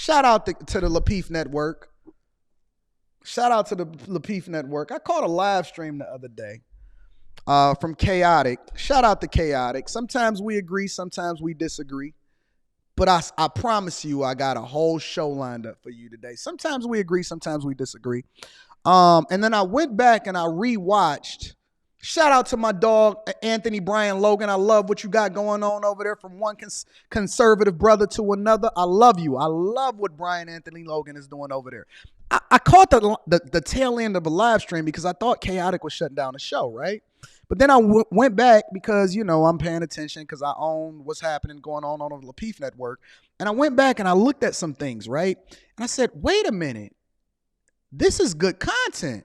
Shout out to the Lapeef Network. Shout out to the Lapeef Network. I caught a live stream the other day from Chaotic. Shout out to Chaotic. Sometimes we agree, sometimes we disagree. But I promise you, I got a whole show lined up for you today. Sometimes we agree, sometimes we disagree. And then I went back and I rewatched. Shout out to my dog, Anthony Brian Logan. I love what you got going on over there from one conservative brother to another. I love you. I love what Brian Anthony Logan is doing over there. I caught the tail end of a live stream because I thought Chaotic was shutting down the show, right? But then I went back because, I'm paying attention because I own what's happening going on the Lapeef Network. And I went back and I looked at some things, right? And I said, wait a minute. This is good content.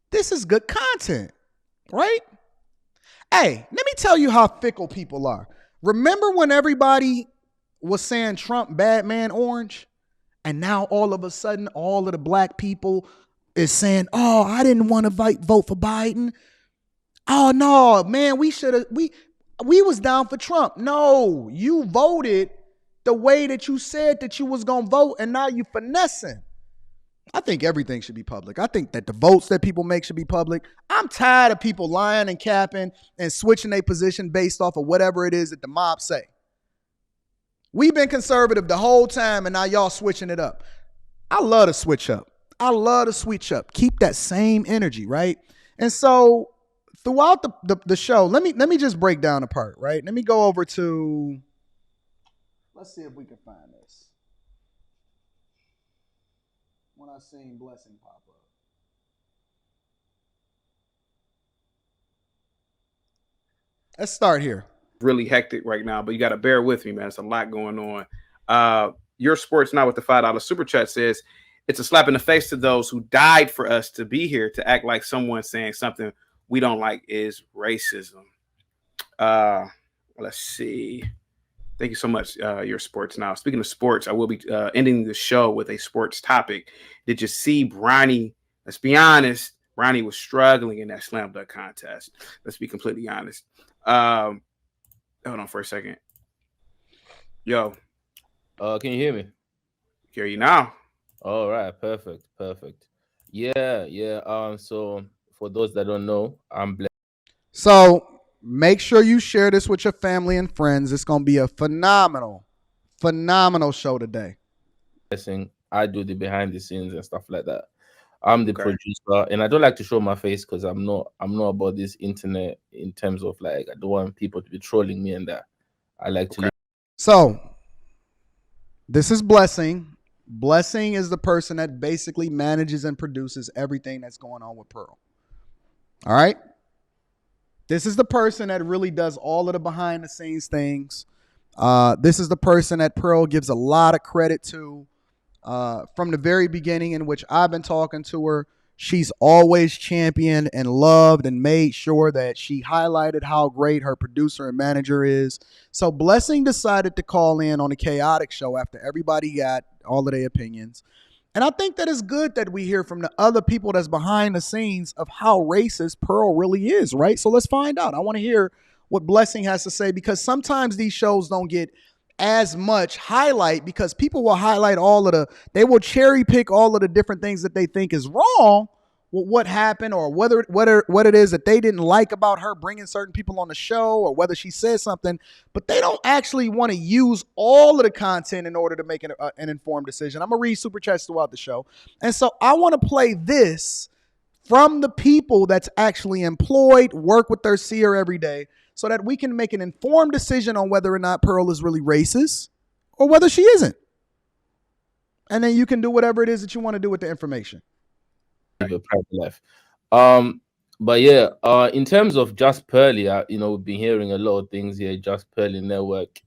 This is good content, right? Hey, let me tell you how fickle people are. Remember when everybody was saying Trump bad man orange? And now all of a sudden, all of the black people is saying, oh, I didn't want to vote for Biden. Oh, no, man, we was down for Trump. No, you voted the way that you said that you was going to vote, and now you finessing. I think everything should be public. I think that the votes that people make should be public. I'm tired of people lying and capping and switching their position based off of whatever it is that the mob say. We've been conservative the whole time, and now y'all switching it up. I love to switch up. I love to switch up. Keep that same energy, right? And so throughout the show, let me just break down a part, right? Let me go over to, let's see if we can find this. When I seen Blessing pop up. Let's start here. Really hectic right now, but you got to bear with me, man. It's a lot going on. Your Sports Now with the $5 super chat says, it's a slap in the face to those who died for us to be here. To act like someone saying something we don't like is racism. Let's see. Thank you so much, Your Sports Now. Speaking of sports, I will be ending the show with a sports topic. Did you see Bronny? Let's be honest. Bronny was struggling in that slam dunk contest. Let's be completely honest. Hold on for a second. Yo. Can you hear me? Hear you now. All right. Perfect. Yeah. So for those that don't know, I'm blessed. So make sure you share this with your family and friends. It's going to be a phenomenal show today. I do the behind the scenes and stuff like that. I'm the producer, and I don't like to show my face because I'm not about this internet in terms of like, I don't want people to be trolling me and that. I like to. So this is Blessing. Blessing is the person that basically manages and produces everything that's going on with Pearl. All right. This is the person that really does all of the behind the scenes things. This is the person that Pearl gives a lot of credit to. From the very beginning in which I've been talking to her, she's always championed and loved and made sure that she highlighted how great her producer and manager is. So Blessing decided to call in on the Chaotic show after everybody got all of their opinions. And I think that it's good that we hear from the other people that's behind the scenes of how racist Pearl really is, right? So let's find out. I want to hear what Blessing has to say, because sometimes these shows don't get as much highlight because people will highlight they will cherry pick all of the different things that they think is wrong with what happened, or what it is that they didn't like about her bringing certain people on the show, or whether she said something, but they don't actually want to use all of the content in order to make an informed decision. I'm going to read super chats throughout the show. And so I want to play this from the people that's actually employed, work with their seer every day, so that we can make an informed decision on whether or not Pearl is really racist or whether she isn't. And then you can do whatever it is that you want to do with the information. Your private life. But yeah, in terms of Just Pearly, we've been hearing a lot of things here, Just Pearly Network.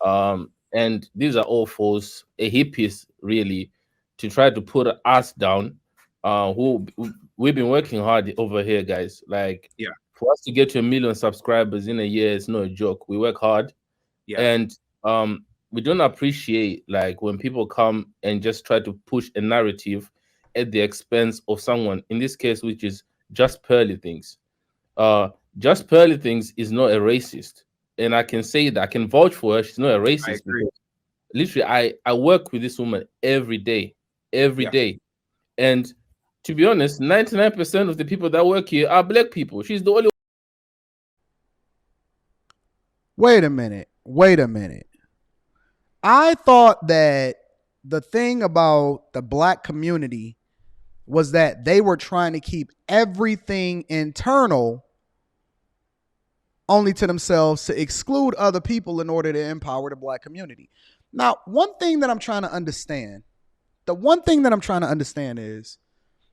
And these are all false, a hippies really, to try to put us down. We've been working hard over here, guys. Like, yeah. For us to get to 1 million subscribers in a year, it's no joke. We work hard. Yeah. And we don't appreciate like when people come and just try to push a narrative at the expense of someone, in this case, which is JustPearlyThings. JustPearlyThings is not a racist. And I can say that, I can vouch for her. She's not a racist. literally, I work with this woman every day, every Yeah. day. And to be honest, 99% of the people that work here are black people. She's the only. Wait a minute. Wait a minute. I thought that the thing about the black community was that they were trying to keep everything internal only to themselves to exclude other people in order to empower the black community. Now, one thing that I'm trying to understand, is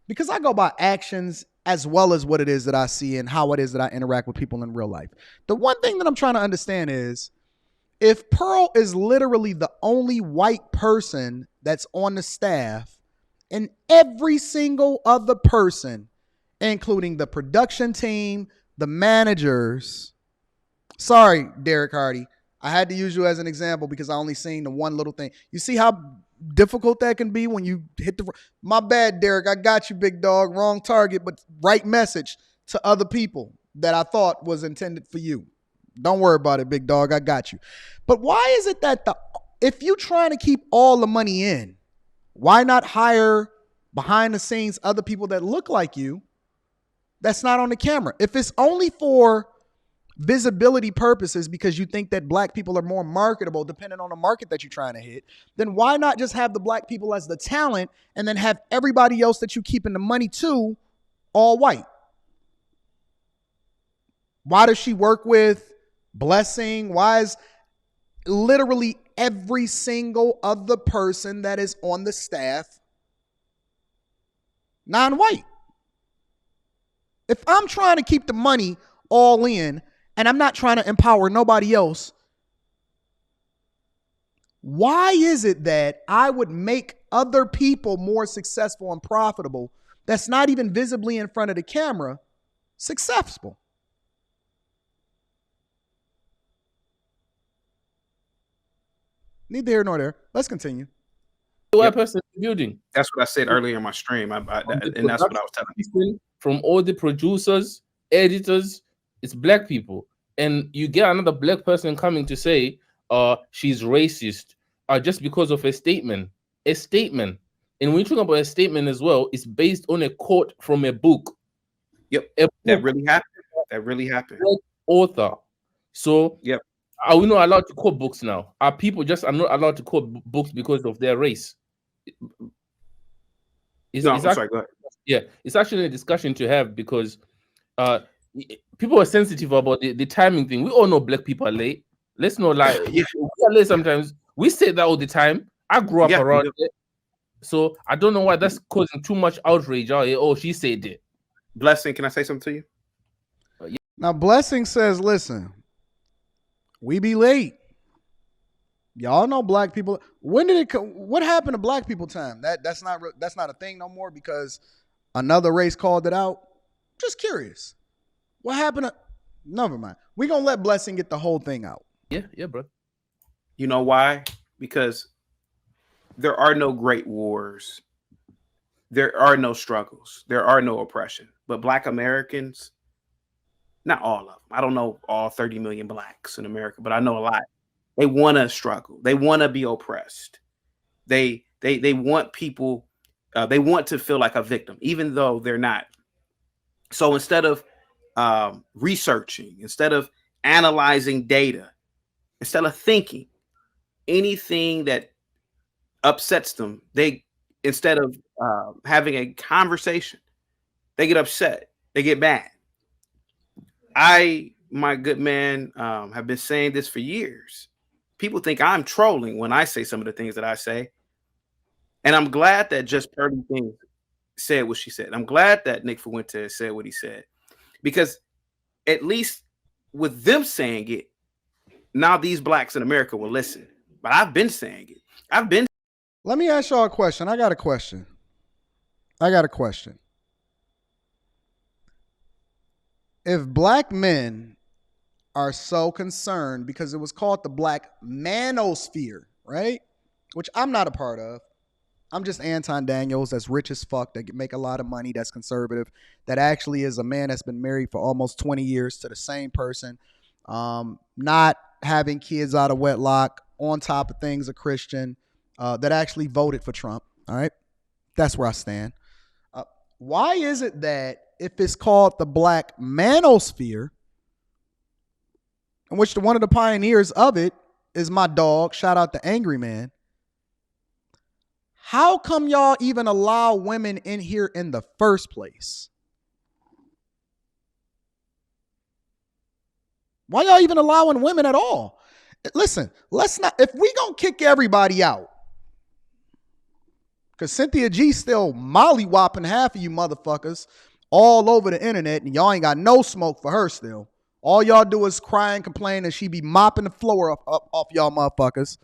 because I go by actions as well as what it is that I see and how it is that I interact with people in real life. The one thing that I'm trying to understand is if Pearl is literally the only white person that's on the staff, and every single other person, including the production team, the managers. Sorry, Derek Hardy. I had to use you as an example because I only seen the one little thing. You see how difficult that can be when you hit the. My bad, Derek. I got you, big dog. Wrong target, but right message to other people that I thought was intended for you. Don't worry about it, big dog. I got you. But why is it that if you trying to keep all the money in, why not hire behind the scenes other people that look like you that's not on the camera? If it's only for visibility purposes because you think that black people are more marketable depending on the market that you're trying to hit, then why not just have the black people as the talent and then have everybody else that you keeping the money to all white? Why does she work with Blessing? Why is literally every single other person that is on the staff non-white? If I'm trying to keep the money all in and I'm not trying to empower nobody else, why is it that I would make other people more successful and profitable that's not even visibly in front of the camera successful? Neither here nor there. Let's continue. White Yep. person in the building. That's what I said earlier in my stream. And that's what I was telling you. From all the producers, editors, it's black people. And you get another black person coming to say, she's racist, just because of a statement. A statement. And when you talk about a statement as well, it's based on a quote from a book. Yep. A book. That really happened. That really happened. Author. So yep. Are we not allowed to quote books now? Are people just are not allowed to quote books because of their race? Sorry, go ahead. Yeah, it's actually a discussion to have because people are sensitive about the timing thing. We all know black people are late. Let's not lie. Yeah. We are late sometimes. We say that all the time. I grew up around it. So I don't know why that's causing too much outrage. Oh, she said it. Blessing, can I say something to you? Yeah. Now, Blessing says, listen, we be late. Y'all know black people. When did it come? What happened to black people time? That's not a thing no more because another race called it out. Just curious. What happened to? Never mind. We're gonna let Blessing get the whole thing out. Yeah, bro. You know why? Because there are no great wars. There are no struggles. There are no oppression. But black Americans, not all of them. I don't know all 30 million blacks in America, but I know a lot. They want to struggle. They want to be oppressed. They want people. They want to feel like a victim, even though they're not. So instead of researching, instead of analyzing data, instead of thinking anything that upsets them, instead of having a conversation, they get upset. They get mad. My good man, have been saying this for years. People think I'm trolling when I say some of the things that I say. And I'm glad that JustPearlyThings said what she said. I'm glad that Nick Fuentes said what he said. Because at least with them saying it, now these blacks in America will listen. But I've been saying it. Let me ask y'all a question. I got a question. If black men are so concerned because it was called the black manosphere, right? Which I'm not a part of. I'm just Anton Daniels that's rich as fuck, that make a lot of money, that's conservative, that actually is a man that's been married for almost 20 years to the same person, not having kids out of wedlock, on top of things, a Christian that actually voted for Trump. All right. That's where I stand. Why is it that if it's called the black manosphere, in which one of the pioneers of it is my dog, shout out to Angry Man, how come y'all even allow women in here in the first place? Why y'all even allowing women at all? Listen, let's not, if we gonna kick everybody out, because Cynthia G still molly-whopping half of you motherfuckers all over the internet, and y'all ain't got no smoke for her still. All y'all do is cry and complain, and she be mopping the floor off y'all motherfuckers,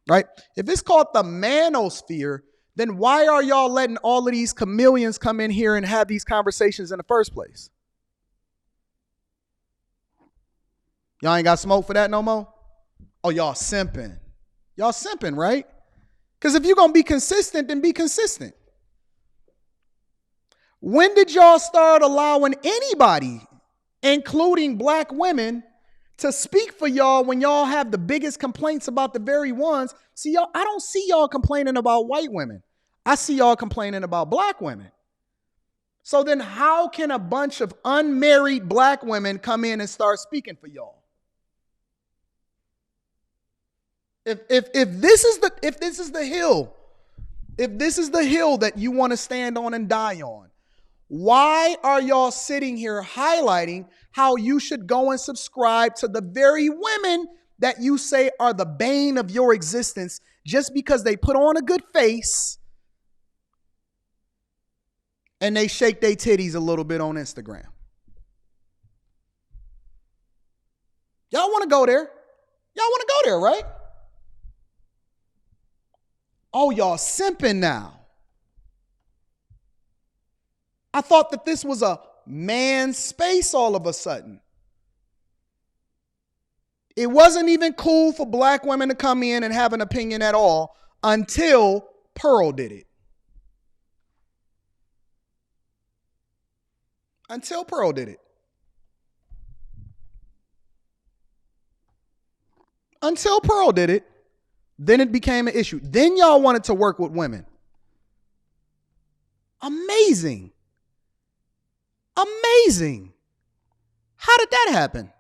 right? If it's called the manosphere, then why are y'all letting all of these chameleons come in here and have these conversations in the first place? Y'all ain't got smoke for that no more? Oh, y'all simping. Y'all simping, right? Because if you're going to be consistent, then be consistent. When did y'all start allowing anybody, including black women, to speak for y'all when y'all have the biggest complaints about the very ones? See, y'all, I don't see y'all complaining about white women. I see y'all complaining about black women. So then how can a bunch of unmarried black women come in and start speaking for y'all? If this is the hill that you want to stand on and die on, why are y'all sitting here highlighting how you should go and subscribe to the very women that you say are the bane of your existence just because they put on a good face and they shake their titties a little bit on Instagram? Y'all want to go there? Y'all want to go there, right? Oh, y'all simping now. I thought that this was a man's space all of a sudden. It wasn't even cool for black women to come in and have an opinion at all until Pearl did it. Until Pearl did it. Until Pearl did it, then it became an issue. Then y'all wanted to work with women. Amazing. Amazing. How did that happen?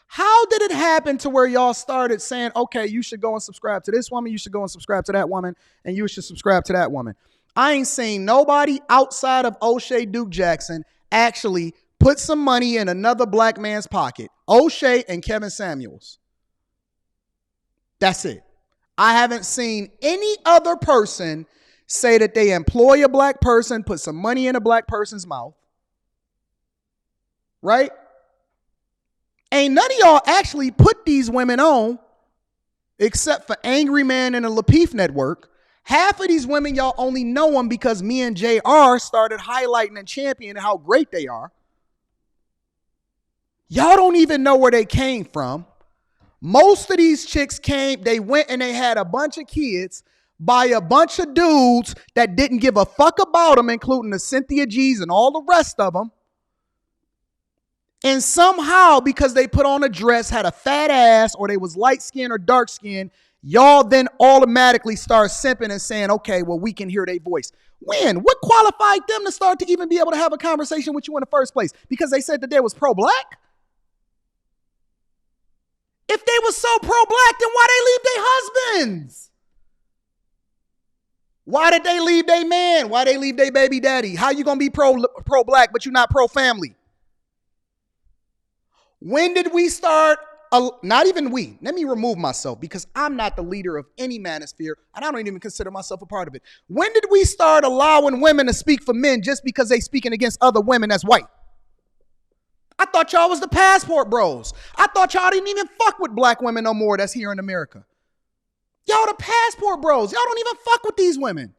How did it happen to where y'all started saying, okay, you should go and subscribe to this woman, you should go and subscribe to that woman, and you should subscribe to that woman? I ain't seen nobody outside of O'Shea Duke Jackson actually put some money in another black man's pocket. O'Shea and Kevin Samuels. That's it. I haven't seen any other person say that they employ a black person, put some money in a black person's mouth. Right? Ain't none of y'all actually put these women on, except for Angry Man and the Lapeef Network. Half of these women, y'all only know them because me and JR started highlighting and championing how great they are. Y'all don't even know where they came from. Most of these chicks they went and they had a bunch of kids by a bunch of dudes that didn't give a fuck about them, including the Cynthia G's and all the rest of them. And somehow, because they put on a dress, had a fat ass, or they was light skinned or dark skinned, y'all then automatically start simping and saying, okay, well, we can hear their voice. When? What qualified them to start to even be able to have a conversation with you in the first place? Because they said that they was pro-black? If they were so pro-black, then why they leave their husbands? Why did they leave their man? Why they leave their baby daddy? How you gonna be pro-black, but you're not pro-family? When did we start? Not even we. Let me remove myself because I'm not the leader of any manosphere, and I don't even consider myself a part of it. When did we start allowing women to speak for men just because they speaking against other women that's white? I thought y'all was the passport bros. I thought y'all didn't even fuck with black women no more that's here in America. Y'all the passport bros. Y'all don't even fuck with these women.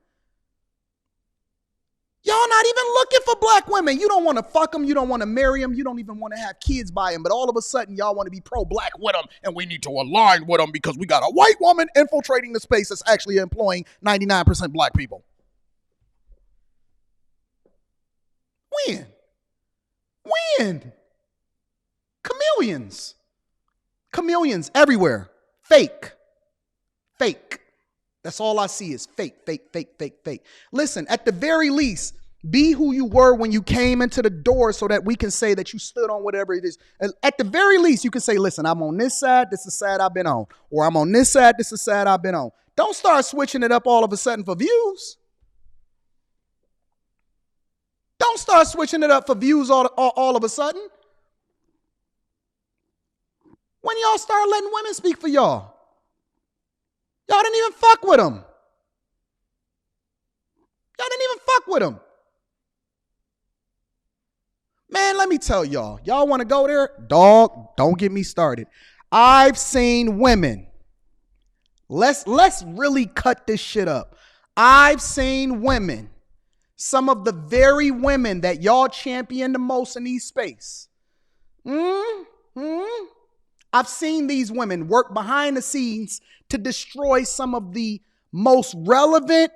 Y'all not even looking for black women. You don't want to fuck them. You don't want to marry them. You don't even want to have kids by them. But all of a sudden, y'all want to be pro-black with them. And we need to align with them because we got a white woman infiltrating the space that's actually employing 99% black people. When? Chameleons. Chameleons everywhere. Fake. That's all I see is fake. Listen, at the very least, be who you were when you came into the door so that we can say that you stood on whatever it is. At the very least, you can say, listen, I'm on this side. This is the side I've been on. Or I'm on this side. This is the side I've been on. Don't start switching it up all of a sudden for views. Don't start switching it up for views all of a sudden. When y'all start letting women speak for y'all, y'all didn't even fuck with them. Man, let me tell y'all want to go there? Dog, don't get me started. I've seen women. Let's really cut this shit up. I've seen women, some of the very women that y'all champion the most in these space. I've seen these women work behind the scenes to destroy some of the most relevant,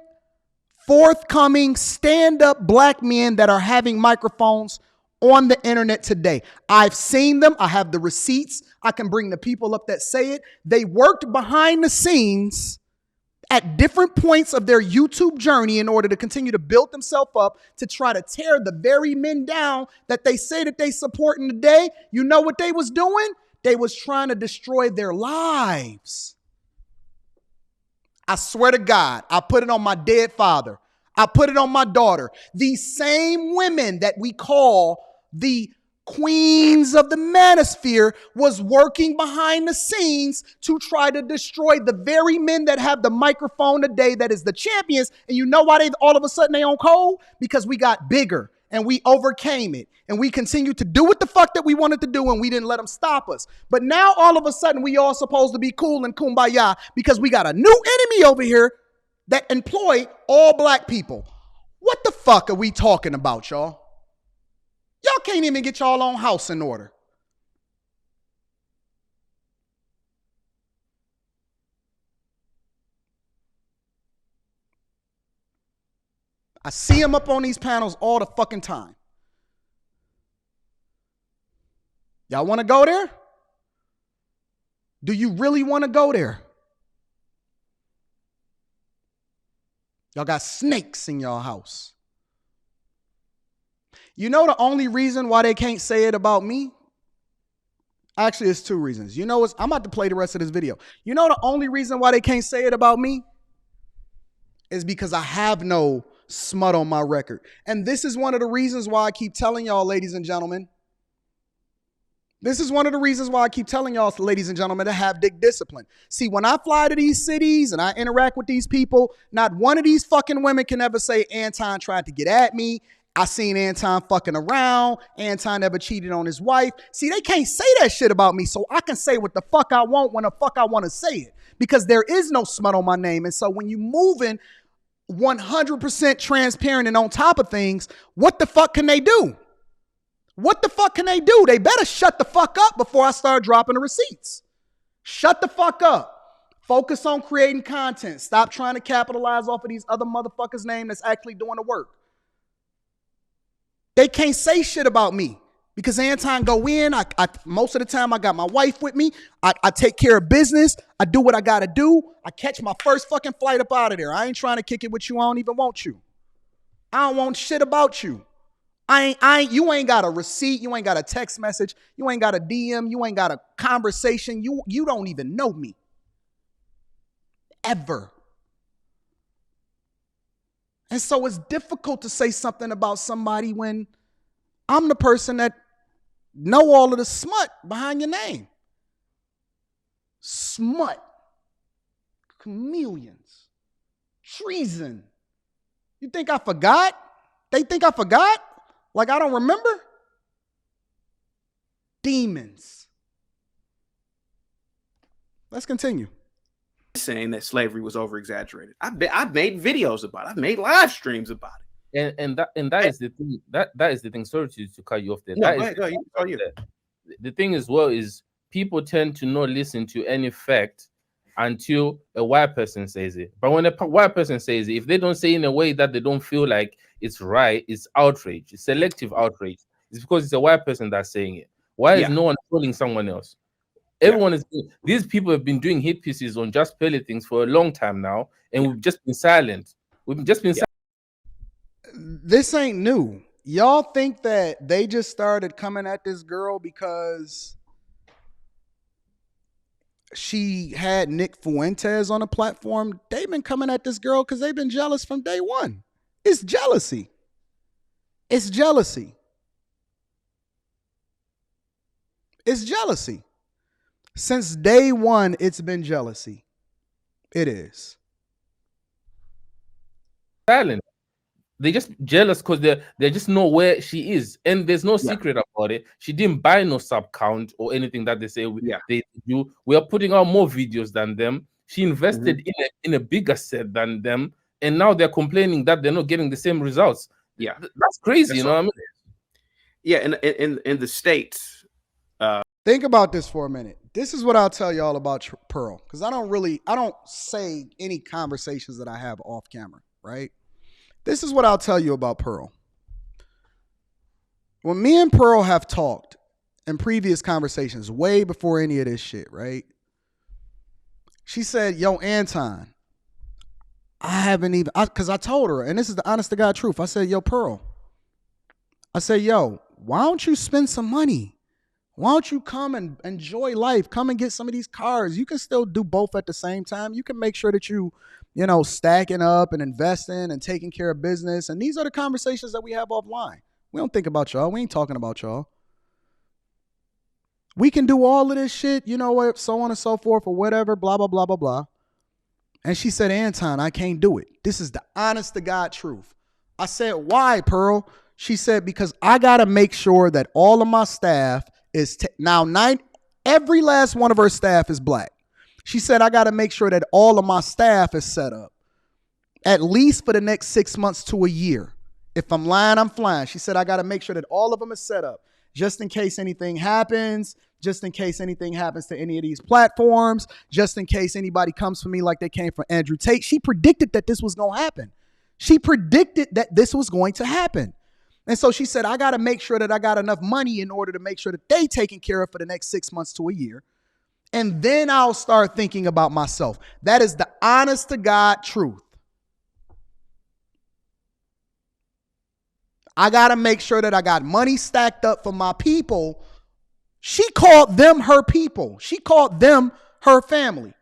forthcoming, stand-up black men that are having microphones on the internet today. I've seen them. I have the receipts. I can bring the people up that say it. They worked behind the scenes at different points of their YouTube journey in order to continue to build themselves up to try to tear the very men down that they say that they supporting today. You know what they was doing? They was trying to destroy their lives. I swear to God, I put it on my dead father. I put it on my daughter. These same women that we call the queens of the manosphere was working behind the scenes to try to destroy the very men that have the microphone today that is the champions. And you know why they all of a sudden they on cold? Because we got bigger and we overcame it. And we continued to do what the fuck that we wanted to do and we didn't let them stop us. But now all of a sudden we all supposed to be cool and kumbaya because we got a new enemy over here that employ all black people. What the fuck are we talking about, y'all? Y'all can't even get y'all own house in order. I see them up on these panels all the fucking time. Y'all want to go there? Do you really want to go there? Y'all got snakes in y'all house. You know the only reason why they can't say it about me? Actually, it's two reasons. You know what? I'm about to play the rest of this video. You know the only reason why they can't say it about me? Is because I have no smut on my record. And this is one of the reasons why I keep telling y'all, ladies and gentlemen. This is one of the reasons why I keep telling y'all, ladies and gentlemen, to have dick discipline. See, when I fly to these cities and I interact with these people, not one of these fucking women can ever say Anton tried to get at me. I seen Anton fucking around. Anton never cheated on his wife. See, they can't say that shit about me, so I can say what the fuck I want when the fuck I want to say it. Because there is no smut on my name. And so when you moving 100% transparent and on top of things, what the fuck can they do? What the fuck can they do? They better shut the fuck up before I start dropping the receipts. Shut the fuck up. Focus on creating content. Stop trying to capitalize off of these other motherfuckers' name that's actually doing the work. They can't say shit about me because Anton go in. I most of the time I got my wife with me. I take care of business. I do what I got to do. I catch my first fucking flight up out of there. I ain't trying to kick it with you. I don't even want you. I don't want shit about you. You ain't got a receipt. You ain't got a text message. You ain't got a DM. You ain't got a conversation. You don't even know me. Ever. And so it's difficult to say something about somebody when I'm the person that know all of the smut behind your name. Smut. Chameleons. Treason. You think I forgot? They think I forgot? Like I don't remember? Demons. Let's continue. Saying that slavery was over exaggerated. I've made videos about it. I've made live streams about it. And that is the thing. That is the thing. Sorry to cut you off there. No, the thing as well is people tend to not listen to any fact until a white person says it. But when a white person says it, if they don't say it in a way that they don't feel like it's right, it's outrage. It's selective outrage. It's because it's a white person that's saying it. Why is no one trolling someone else? Everyone is. These people have been doing hit pieces on Just Pearly Things for a long time now, and we've just been silent. We've just been silent. This ain't new. Y'all think that they just started coming at this girl because she had Nick Fuentes on a platform? They've been coming at this girl because they've been jealous from day one. It's jealousy. It's jealousy. It's jealousy. Since day one, it's been jealousy. It is. Silent. They're just jealous because they just know where she is, and there's no secret about it. She didn't buy no sub count or anything that they say they do. We are putting out more videos than them. She invested in a bigger set than them, and now they're complaining that they're not getting the same results. Yeah, that's crazy. That's, you know what I mean? Yeah, in the States. Think about this for a minute. This is what I'll tell y'all about Pearl, because I don't say any conversations that I have off camera, right? This is what I'll tell you about Pearl. When me and Pearl have talked in previous conversations, way before any of this shit, right? She said, yo, Anton, I haven't even, because I told her, and this is the honest to God truth. I said, yo, Pearl. I said, yo, why don't you spend some money? Why don't you come and enjoy life? Come and get some of these cars. You can still do both at the same time. You can make sure that you stacking up and investing and taking care of business. And these are the conversations that we have offline. We don't think about y'all. We ain't talking about y'all. We can do all of this shit, you know what, so on and so forth or whatever, blah, blah, blah, blah, blah. And she said, Anton, I can't do it. This is the honest to God truth. I said, why, Pearl? She said, because I got to make sure that all of my staff is every last one of her staff is black. She said, I got to make sure that all of my staff is set up at least for the next 6 months to a year. If I'm lying, I'm flying. She said, I got to make sure that all of them is set up just in case anything happens, just in case anything happens to any of these platforms, just in case anybody comes for me like they came for Andrew Tate. She predicted that this was going to happen. She predicted that this was going to happen. And so she said, I got to make sure that I got enough money in order to make sure that they taken care of for the next 6 months to a year. And then I'll start thinking about myself. That is the honest to God truth. I got to make sure that I got money stacked up for my people. She called them her people. She called them her family.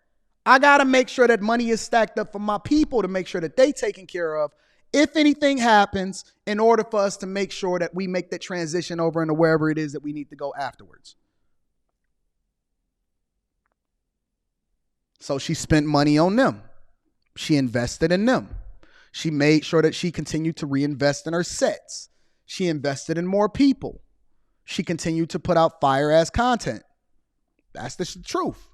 I got to make sure that money is stacked up for my people to make sure that they taken care of if anything happens, in order for us to make sure that we make the transition over into wherever it is that we need to go afterwards. So she spent money on them. She invested in them. She made sure that she continued to reinvest in her sets. She invested in more people. She continued to put out fire-ass content. That's the truth.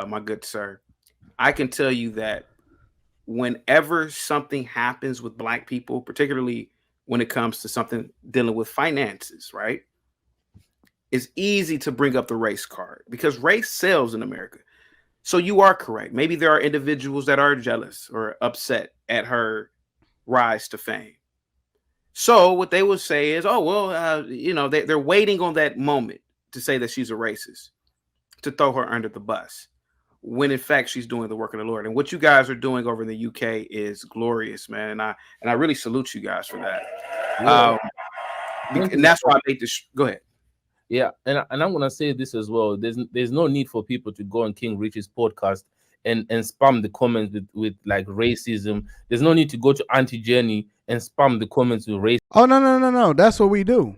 My good sir, I can tell you that whenever something happens with black people, particularly when it comes to something dealing with finances, right? It's easy to bring up the race card because race sells in America. So you are correct. Maybe there are individuals that are jealous or upset at her rise to fame. So what they will say is, oh, well, they're waiting on that moment to say that she's a racist, to throw her under the bus, when in fact she's doing the work of the Lord. And what you guys are doing over in the UK is glorious, man. And I really salute you guys for that. And that's why I made this. Go ahead. Yeah, and I'm gonna say this as well. There's no need for people to go on King Rich's podcast and spam the comments with like racism. There's no need to go to Auntie Jenny and spam the comments with race. Oh no. That's what we do.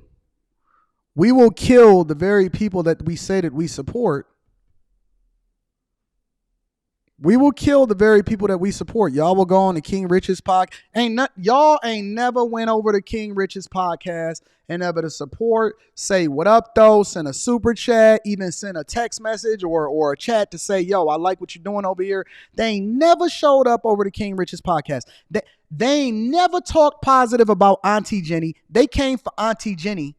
We will kill the very people that we say that we support. We will kill the very people that we support. Y'all will go on to King Rich's podcast. Y'all ain't never went over to King Rich's podcast and ever to support, say what up though, send a super chat, even send a text message or a chat to say, yo, I like what you're doing over here. They ain't never showed up over to King Rich's podcast. They ain't never talked positive about Auntie Jenny. They came for Auntie Jenny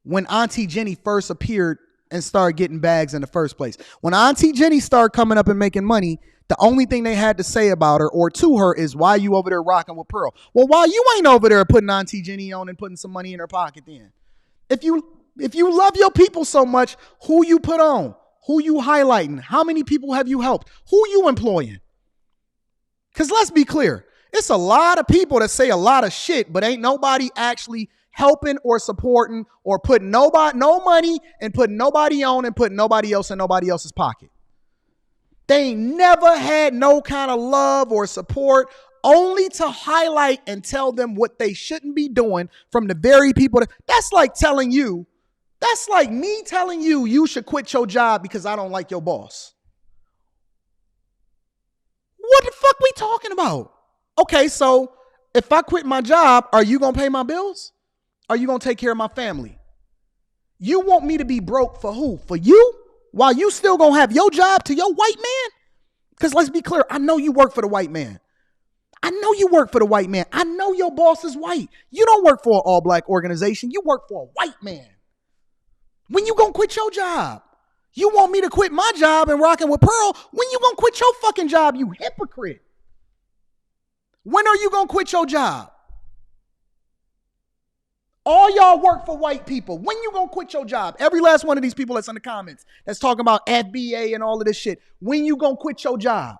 when Auntie Jenny first appeared and start getting bags in the first place. When Auntie Jenny started coming up and making money, the only thing they had to say about her or to her is, why you over there rocking with Pearl? Well, why you ain't over there putting Auntie Jenny on and putting some money in her pocket then? If you love your people so much, who you put on? Who you highlighting? How many people have you helped? Who you employing? Because let's be clear, it's a lot of people that say a lot of shit, but ain't nobody actually helping or supporting or putting no money and putting nobody on and putting nobody else in nobody else's pocket. They ain't never had no kind of love or support, only to highlight and tell them what they shouldn't be doing from the very people that's like me telling you you should quit your job because I don't like your boss. What the fuck we talking about? Okay, so if I quit my job, are you going to pay my bills? Are you going to take care of my family? You want me to be broke for who? For you? While you still going to have your job to your white man? Because let's be clear, I know you work for the white man. I know you work for the white man. I know your boss is white. You don't work for an all-black organization. You work for a white man. When you going to quit your job? You want me to quit my job and rocking with Pearl? When you going to quit your fucking job, you hypocrite? When are you going to quit your job? All y'all work for white people. When you going to quit your job? Every last one of these people that's in the comments that's talking about FBA and all of this shit. When you going to quit your job?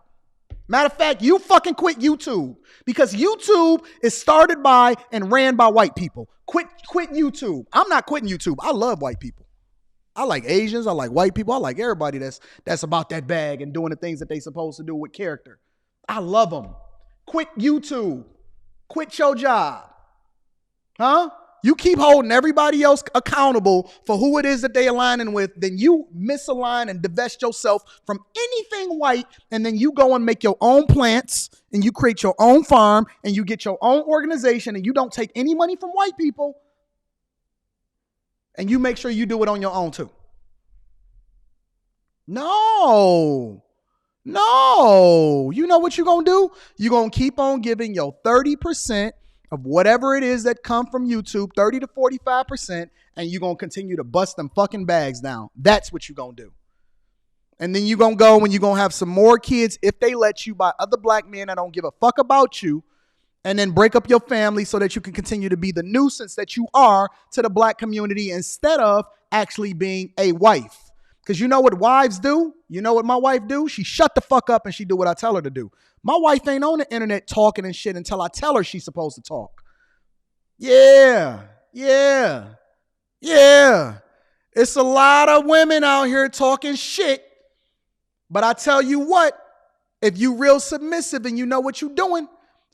Matter of fact, you fucking quit YouTube, because YouTube is started by and ran by white people. Quit YouTube. I'm not quitting YouTube. I love white people. I like Asians. I like white people. I like everybody that's about that bag and doing the things that they supposed to do with character. I love them. Quit YouTube. Quit your job. Huh? You keep holding everybody else accountable for who it is that they aligning with, then you misalign and divest yourself from anything white, and then you go and make your own plants, and you create your own farm, and you get your own organization, and you don't take any money from white people, and you make sure you do it on your own too. No. You know what you're going to do? You're going to keep on giving your 30% of whatever it is that come from YouTube, 30 to 45%, and you're going to continue to bust them fucking bags down. That's what you're going to do. And then you're going to go and you're going to have some more kids, if they let you, by other black men that don't give a fuck about you, and then break up your family so that you can continue to be the nuisance that you are to the black community instead of actually being a wife. Because you know what wives do? You know what my wife do? She shut the fuck up and she do what I tell her to do. My wife ain't on the internet talking and shit until I tell her she's supposed to talk. Yeah. It's a lot of women out here talking shit. But I tell you what, if you real submissive and you know what you're doing,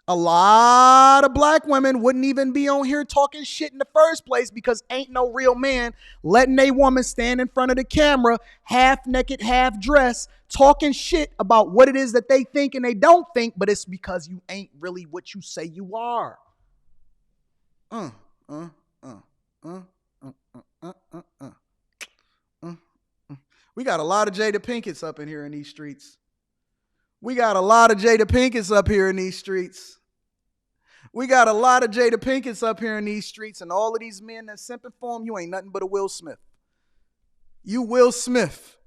a lot of black women wouldn't even be on here talking shit in the first place, because ain't no real man letting a woman stand in front of the camera, half naked, half dressed, talking shit about what it is that they think and they don't think, but it's because you ain't really what you say you are. We got a lot of Jada Pinkett's up in here in these streets. We got a lot of Jada Pinkett's up here in these streets. And all of these men that simping for him, you ain't nothing but a Will Smith. You Will Smith.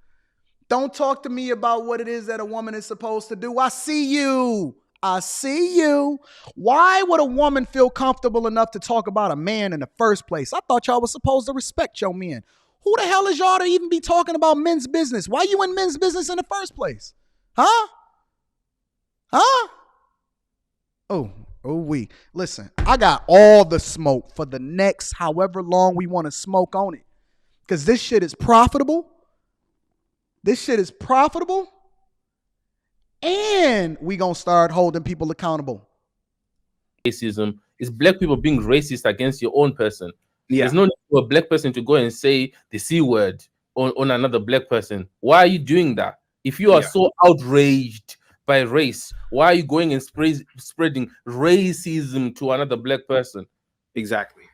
Don't talk to me about what it is that a woman is supposed to do. I see you. Why would a woman feel comfortable enough to talk about a man in the first place? I thought y'all was supposed to respect your men. Who the hell is y'all to even be talking about men's business? Why you in men's business in the first place? Huh? Listen, I got all the smoke for the next however long we want to smoke on it. Because this shit is profitable. And we gonna start holding people accountable. Racism is black people being racist against your own person. Yeah. There's no need for a black person to go and say the C word on another black person. Why are you doing that? If you are so outraged by race, why are you going and spreading racism to another black person? Exactly.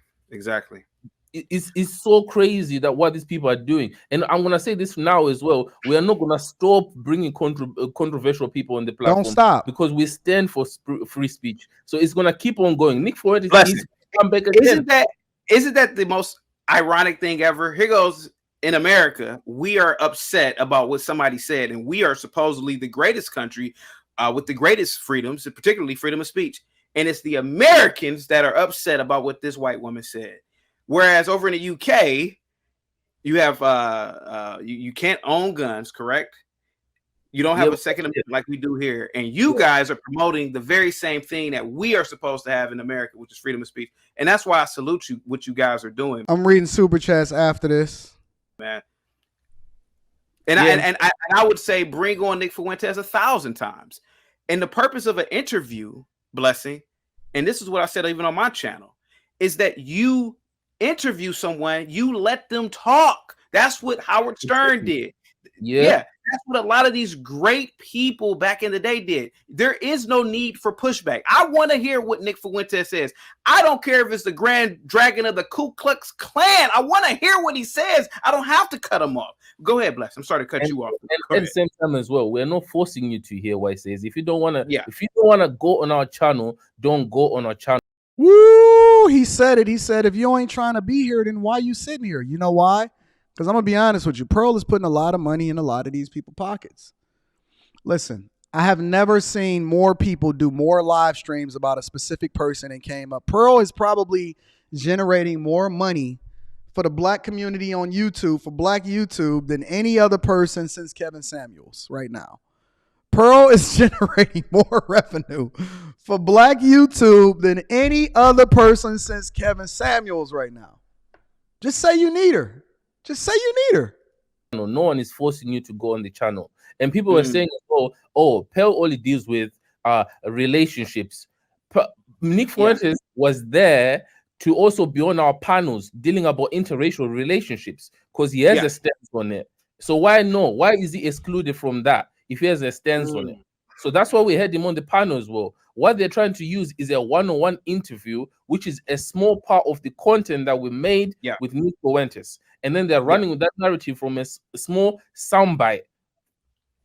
It's so crazy that what these people are doing. And I'm going to say this now as well. We are not going to stop bringing controversial people on the platform. Don't stop. Because we stand for free speech. So it's going to keep on going. Nick Ford needs to come back again. Isn't that the most ironic thing ever? Here goes in America, we are upset about what somebody said, and we are supposedly the greatest country with the greatest freedoms, particularly freedom of speech. And it's the Americans that are upset about what this white woman said. Whereas over in the UK, you have you can't own guns, correct? You don't have a Second Amendment like we do here. And you guys are promoting the very same thing that we are supposed to have in America, which is freedom of speech. And that's why I salute you, what you guys are doing. I'm reading super chats after this. Man. And I would say bring on Nick Fuentes 1,000 times. And the purpose of an interview, Blessing, and this is what I said even on my channel, is that you interview someone, you let them talk. That's what Howard Stern did. Yeah. That's what a lot of these great people back in the day did. There is no need for pushback. I want to hear what Nick Fuentes says. I don't care if it's the Grand Dragon of the Ku Klux Klan. I want to hear what he says. I don't have to cut him off. Go ahead, Bless. I'm sorry to cut you off. And at the same time as well, we're not forcing you to hear what he says. If you don't want to, go on our channel, don't go on our channel. Woo! He said it. He said, if you ain't trying to be here, then why you sitting here? You know why? Because I'm going to be honest with you. Pearl is putting a lot of money in a lot of these people's pockets. Listen, I have never seen more people do more live streams about a specific person and came up. Pearl is probably generating more money for the black community on YouTube, for black YouTube, than any other person since Kevin Samuels right now. Pearl is generating more revenue for black YouTube than any other person since Kevin Samuels right now. Just say you need her. Just say you need her. No one is forcing you to go on the channel. And people were saying, oh, Pearl only deals with relationships. Nick Fuentes was there to also be on our panels dealing about interracial relationships because he has a stance on it. So why no? Why is he excluded from that if he has a stance on it? So that's why we had him on the panel as well. What they're trying to use is a one-on-one interview, which is a small part of the content that we made with Nick Fuentes. And then they're running with that narrative from a small soundbite.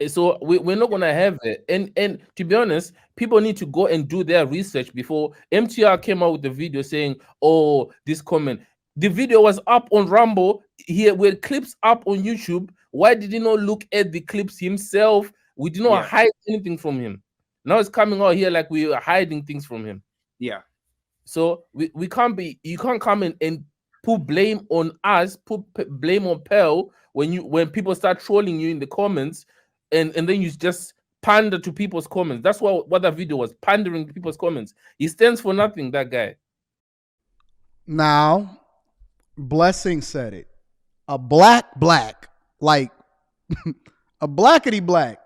So we're not going to have it. And to be honest, people need to go and do their research before MTR came out with the video saying, oh, this comment. The video was up on Rumble. Here were clips up on YouTube. Why did he not look at the clips himself? We did not hide anything from him. Now it's coming out here like we are hiding things from him. Yeah. So we can't be, you can't come in and put blame on us, put blame on Pearl when people start trolling you in the comments and then you just pander to people's comments. That's what that video was, pandering to people's comments. He stands for nothing, that guy. Now, Blessing said it. A black, like a blackity black.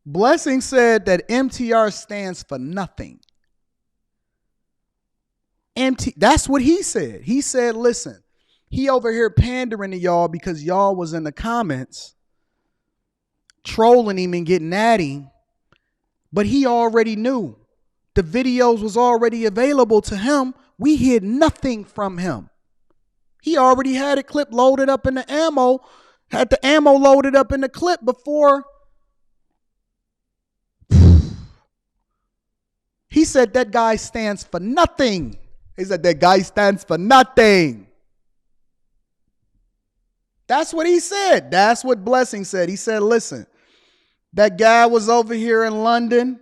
Blessing said that MTR stands for nothing. That's what he said. He said, listen, he over here pandering to y'all because y'all was in the comments trolling him and getting at him. But he already knew. The videos was already available to him. We hid nothing from him. He already had a clip loaded up in the ammo, had the ammo loaded up in the clip before. He said that guy stands for nothing. He said that guy stands for nothing. That's what he said. That's what Blessing said. He said, listen, that guy was over here in London.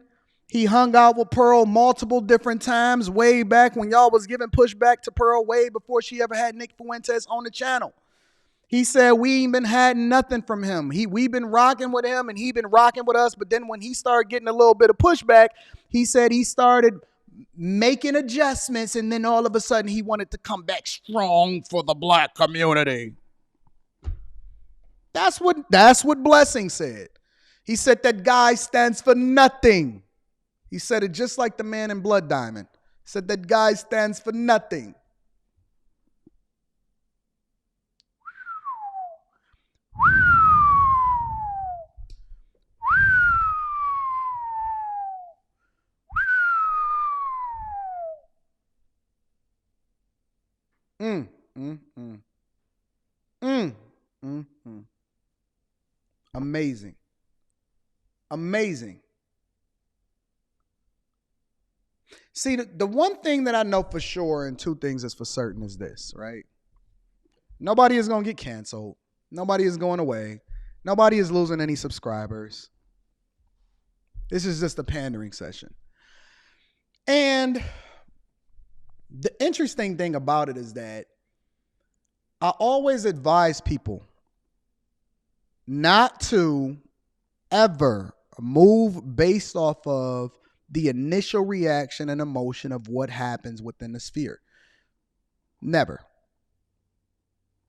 He hung out with Pearl multiple different times way back when y'all was giving pushback to Pearl way before she ever had Nick Fuentes on the channel. He said we ain't been had nothing from him. We been rocking with him and he been rocking with us. But then when he started getting a little bit of pushback, he said he started making adjustments. And then all of a sudden he wanted to come back strong for the black community. That's what Blessing said. He said that guy stands for nothing. He said it just like the man in Blood Diamond. He said that guy stands for nothing. Amazing. Amazing. See, the one thing that I know for sure and two things that's for certain is this, right? Nobody is going to get canceled. Nobody is going away. Nobody is losing any subscribers. This is just a pandering session. And the interesting thing about it is that I always advise people not to ever move based off of the initial reaction and emotion of what happens within the sphere. Never.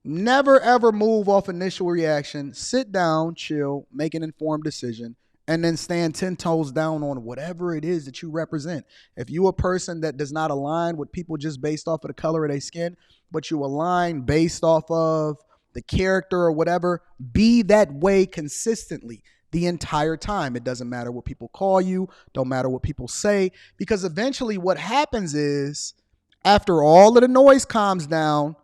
Never ever move off initial reaction. Sit down, chill, make an informed decision, and then stand 10 toes down on whatever it is that you represent. If you a person that does not align with people just based off of the color of their skin, but you align based off of the character or whatever, be that way consistently the entire time. It doesn't matter what people call you, don't matter what people say, because eventually what happens is after all of the noise calms down,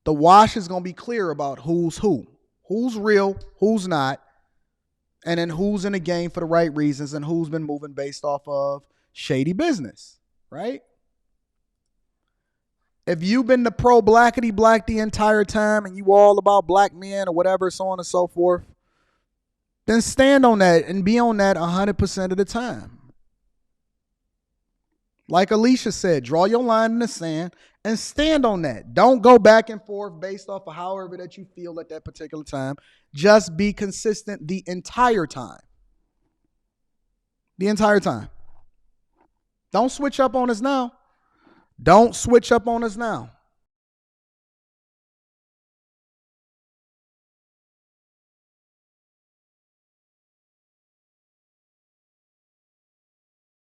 the wash is going to be clear about who's real, who's not, and then who's in the game for the right reasons and who's been moving based off of shady business, right? If you've been the pro blackety black the entire time and you all about black men or whatever, so on and so forth, then stand on that and be on that 100% of the time. Like Alicia said, draw your line in the sand and stand on that. Don't go back and forth based off of however that you feel at that particular time. Just be consistent the entire time. The entire time. Don't switch up on us now. Don't switch up on us now.